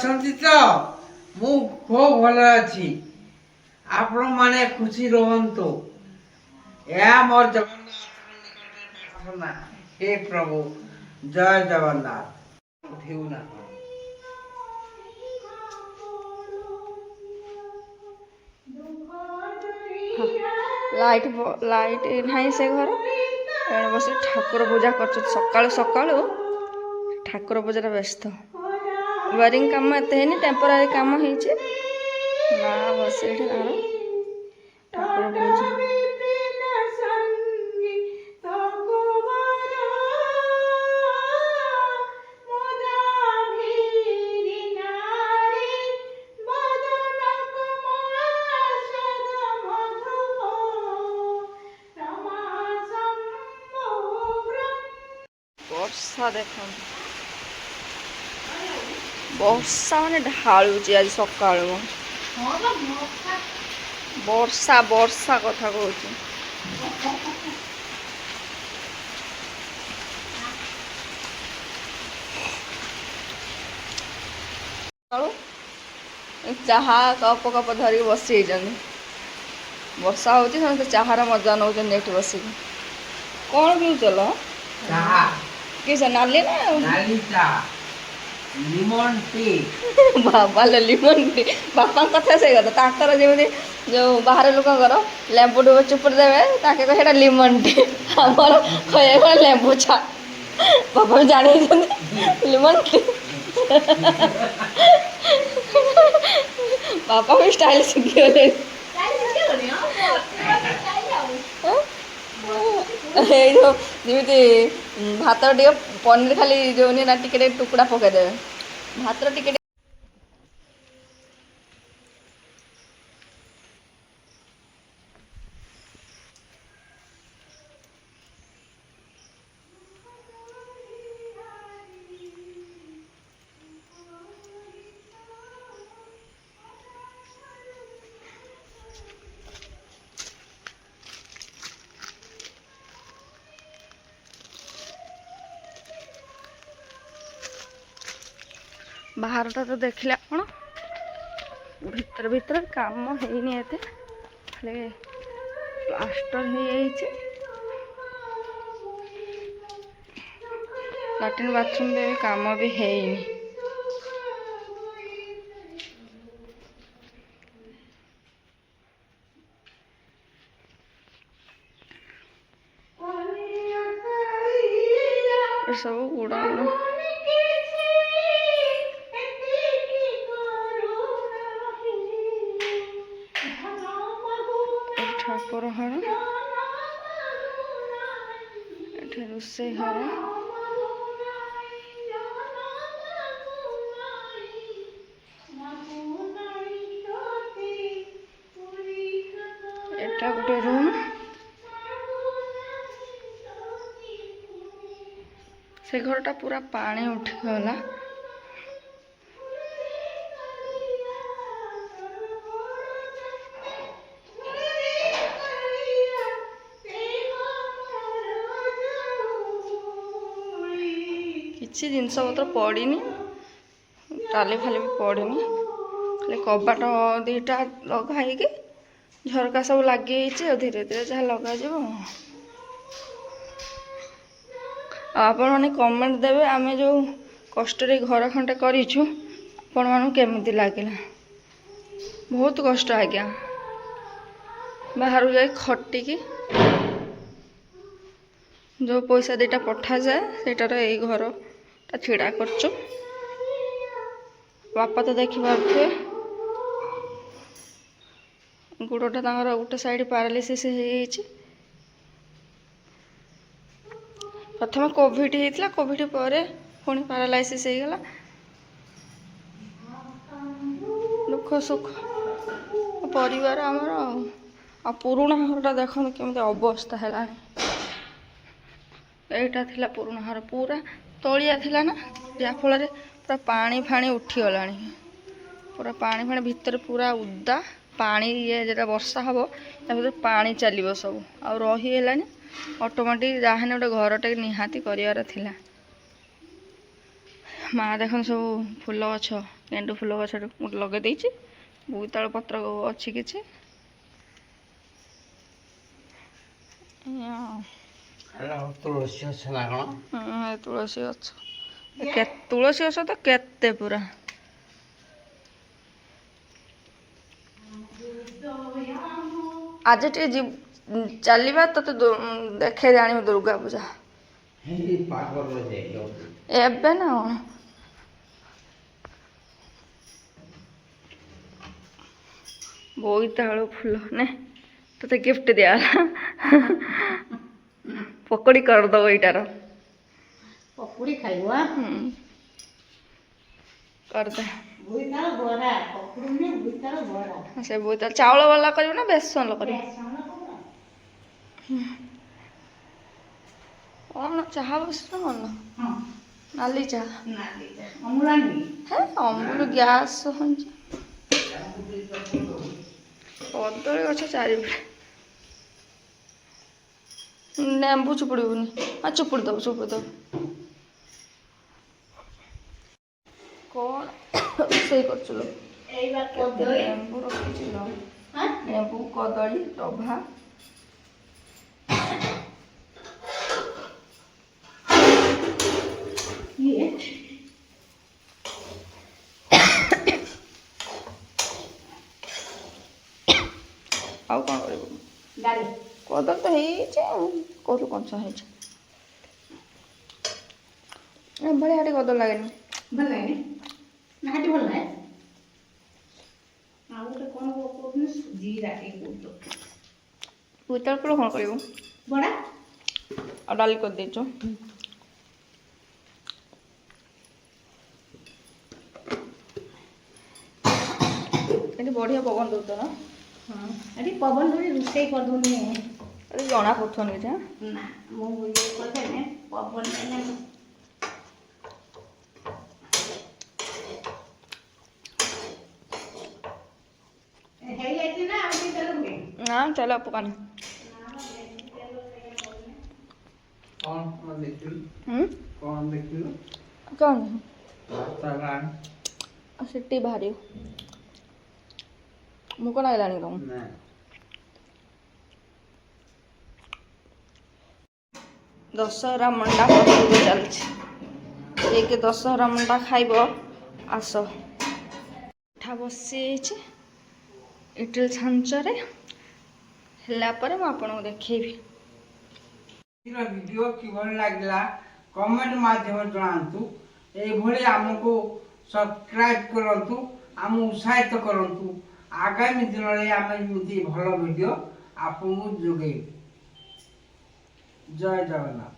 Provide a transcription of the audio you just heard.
ଅଛନ୍ତି ତ? ମୁଁ ଖୁବ ଭଲ ଅଛି। ଆପଣ ମାନେ ଖୁସି ରୁହନ୍ତୁ। ଏହା ମୋର ଜଗନ୍ନାଥଙ୍କ ନିକଟରେ ପ୍ରାର୍ଥନା। ହେ ପ୍ରଭୁ ଜୟ ଜଗନ୍ନାଥ। ଉଠିବୁ ନା କଣ? ଲାଇଟ୍ ନାହିଁ ସେ ଘର। ଏଣେ ବସି ଠାକୁର ପୂଜା କରୁଛନ୍ତି ସକାଳୁ ସକାଳୁ। ଠାକୁର ପୂଜାରେ ବ୍ୟସ୍ତ। ୱାରିଂ କାମ ଏତେ ହେଇନି, ଟେମ୍ପୋରାରୀ କାମ ହେଇଛି। ମା ବସି ଏଠି ତାର ଠାକୁର ପୂଜା। ବର୍ଷା ଦେଖନ୍ତୁ, ବର୍ଷା ମାନେ ଢାଳୁଛି ଆଜି ସକାଳୁ। ବର୍ଷା ବର୍ଷା କଥା କହୁଛି। ଚାହା କପ ଧରିକି ବସି ହେଇଛନ୍ତି। ବର୍ଷା ହଉଛି, ସମସ୍ତେ ଚାହାର ମଜା ନେଉଛନ୍ତି ଏଠି ବସିକି। କ'ଣ ପିଉଚଲ? କିସ ନାଲି ନା ବାବା ଲିମନ ଟି। ବାପାଙ୍କ କଥା ସେଇ କଥା। ତାଙ୍କର ଯେମିତି ଯେଉଁ ବାହାର ଲୋକଙ୍କର ଲେମ୍ବୁ ଟିକେ ଚୁପୁଡ଼ି ଦେବେ, ତାଙ୍କେ କହ ସେଇଟା ଲିମନ ଟି। ଆମର କହିବାକୁ ଗଲେ ଲେମ୍ବୁ ଚା। ବାପା ବି ଜାଣିଛନ୍ତି ଲିମନ ଟି। ବାପା ବି ଷ୍ଟାଇଲ ଶିଖିଗଲେ। ଏଇ ଯେଉଁ ଯେମିତି ଭାତ ଟିକେ ପନିର ଖାଲି ଯେଉଁ ନା ଟିକେ ଟିକେ ଟୁକୁଡ଼ା ପକାଇଦେବେ, ଭାତର ଟିକେ ବାହାରଟା ତ ଦେଖିଲେ ଆପଣ। ଭିତରେ କାମ ହେଇନି ଏତେ, ଖାଲି ପ୍ଲାଷ୍ଟର ହେଇଯାଇଛି। ଲାଟ୍ରିନ୍ ବାଥରୁମ୍ରେ କାମ ବି ହେଇନି। ସବୁ ଗୁଡ଼ାଣ ଠାକୁର ଘର, ଏଠି ରୋଷେଇ ଘର। ଏଟା ଗୋଟେ ରୁମ୍। ସେ ଘରଟା ପୁରା ପାଣି ଉଠିଗଲା। କିଛି ଜିନିଷପତ୍ର ପଡ଼ିନି, ଟାଲି ଫାଲି ବି ପଡ଼ିନି, ଖାଲି କବାଟ ଦୁଇଟା ଲଗା ହେଇକି ଝରକା ସବୁ ଲାଗିଯାଇଛି। ଆଉ ଧୀରେ ଧୀରେ ଯାହା ଲଗାଯିବ। ଆଉ ଆପଣମାନେ କମେଣ୍ଟ ଦେବେ, ଆମେ ଯେଉଁ କଷ୍ଟରେ ଘର ଖଣ୍ଡେ କରିଛୁ ଆପଣମାନଙ୍କୁ କେମିତି ଲାଗିଲା। ବହୁତ କଷ୍ଟ ଆଜ୍ଞା, ବାହାରକୁ ଯାଇ ଖଟିକି ଯେଉଁ ପଇସା ଦୁଇଟା ପଠାଯାଏ ସେଇଟାର ଏଇ ଘରଟା ଛିଡ଼ା କରୁଛୁ। ବାପା ତ ଦେଖିପାରୁଥିବେ, ଗୋଡ଼ଟା ତାଙ୍କର ଗୋଟେ ସାଇଡ଼ ପାରାଲିସିସ୍ ହେଇଯାଇଛି। ପ୍ରଥମେ କୋଭିଡ଼ ହେଇଥିଲା, କୋଭିଡ଼ ପରେ ପୁଣି ପାରାଲାଇସିସ୍ ହେଇଗଲା। ଦୁଃଖ ସୁଖ ପରିବାର ଆମର। ଆଉ ପୁରୁଣା ଘରଟା ଦେଖନ୍ତୁ କେମିତି ଅବସ୍ଥା ହେଲାଣି। ଏଇଟା ଥିଲା ପୁରୁଣା ଘର, ପୁରା ତଳିଆ ଥିଲା ନା, ଯାହାଫଳରେ ପୁରା ପାଣି ଫାଣି ଉଠିଗଲାଣି। ପୁରା ପାଣି ଫାଣି ଭିତରେ ପୁରା ଉଦା ପାଣି। ଯେଟା ବର୍ଷା ହେବ ତା ଭିତରେ ପାଣି ଚାଲିବ ସବୁ, ଆଉ ରହି ହେଲାନି। ଅଟୋମେଟିକ୍ ଯାହାହେଲେ ଗୋଟେ ଘରଟେ ନିହାତି କରିବାର ଥିଲା। ମା ଦେଖନ୍ତୁ ସବୁ ଫୁଲ ଗଛ ଗେଣ୍ଡୁ ଫୁଲ ଗଛଟେ ଗୋଟେ ଲଗାଇ ଦେଇଛି। ବୋଇତାଳୁ ପତ୍ର ଅଛି କିଛି। ତୁଳସୀ ଗଛ ନା କ'ଣ? ତୁଳସୀ ଗଛ ତୁଳସୀ ଗଛ ତ କେତେ ପୁରା। ଆଜି ଟିକେ ଚାଲିବା ତତେ ଦେଖେଇ ଆଣିବି ଦୁର୍ଗା ପୂଜା। ଏବେ ନା କ'ଣ ବୋଇତାଳୁ ଫୁଲ ନେ ତତେ ଗିଫ୍ଟ ଦିଆଗଲା। ପକୋଡ଼ି କରିଦେବ ଏଇଟାର। ପକୁଡ଼ି ଖାଇବ କରିଦେ। ବୋଇତାଳ ବରା ପକୁଡ଼ି ନୁହେଁ ବୋଇତାଳ ବରା। ସେ ବୋଇତାଳୁ ଚାଉଳ ବାଲା କରିବୁ ନା ବେସନ କରିବୁ? କ'ଣ ଚାହା ବସିଛୁ କ'ଣ? ନାଲି ଚାହା। ଅମୁଲ ଆଣିବି। ହେ ଅମୁଲ ଗ୍ୟାସ୍ ହେଉଛି। କଦଳୀ ଗଛ ଚାରିପଟେ। ଲେମ୍ବୁ ଚୁପୁଡ଼ିବୁନି। ଚୁପୁଡ଼ି ଦେବୁ ଚୁପୁଡ଼ି ଦେବୁ। କ'ଣ ରୋଷେଇ କରୁଛୁ ଲୋ? ଲେମ୍ବୁ ରଖିଛି ଲୋ। ଲେମ୍ବୁ କଦଳୀ ଟଭା। ଆଉ କ'ଣ କରିବୁ? କଦଳୀ ତ ହେଇଛି ଆଉ କୋଉଠୁ କଞ୍ଚା ହେଇଛି। ଏଭଳିଆ ହାଟି କଦଳୀ ଲାଗେନି। ଭଲ ଲାଗେ ନା ହାଟି ଭଲ ଲାଗେ। ଆଉ ଗୋଟେ କ'ଣ କହୁଥିଲି ସୁଜି ରାଟି କହୁଥିଲ। ବୋଇତାଳୁ ଫୁଲ କ'ଣ କରିବୁ? ବଡ଼ା ଆଉ ଡାଲି କରିଦେଇଛୁ। ଏଠି ବଢ଼ିଆ ପବନ ଦେଉଛ ନା? ହଁ ଏଠି ପବନ ଧରି ରୋଷେଇ କରିଦେଉନି। ଏଠି ଜଣା ପଡ଼ୁନି କିଛି। ନା ମୁଁ ଇଏ କରିଦେଲେ ପବନ ଦେଲେ ହେଇଯାଇଛି ନା ଆଉ ଟିକେ ତେଲ ହୁଏ। ନା ଚାଲ ପକାନି। କ'ଣ ଦେଖିଲୁ? କ'ଣ ଦେଖିଲୁ? କ'ଣ ନା ସିଟି ବାହାରିବ। ମୁଁ କ'ଣ ଲାଗିଲାଣି କ'ଣ? ଦଶହରା ମଣ୍ଡା ପ୍ରସ୍ତୁତ ଚାଲିଛି। ଯିଏକି ଦଶହରା ମଣ୍ଡା ଖାଇବ ଆସ। ପିଠା ବସିଯାଇଛି ଇଟିଲି ଛାଞ୍ଚରେ। ହେଲା ପରେ ମୁଁ ଆପଣଙ୍କୁ ଦେଖେଇବି। ଭିଡ଼ିଓ କିଭଳି ଲାଗିଲା କମେଣ୍ଟ ମାଧ୍ୟମରେ ଜଣାନ୍ତୁ। ଏଇଭଳି ଆମକୁ ସବସ୍କ୍ରାଇବ୍ କରନ୍ତୁ, ଆମକୁ ଉତ୍ସାହିତ କରନ୍ତୁ। ଆଗାମୀ ଦିନରେ ଆମେ ଏମିତି ଭଲ ଭିଡ଼ିଓ ଆପଣଙ୍କୁ ଯୋଗାଇବୁ। ଜୟ ଜଗନ୍ନାଥ।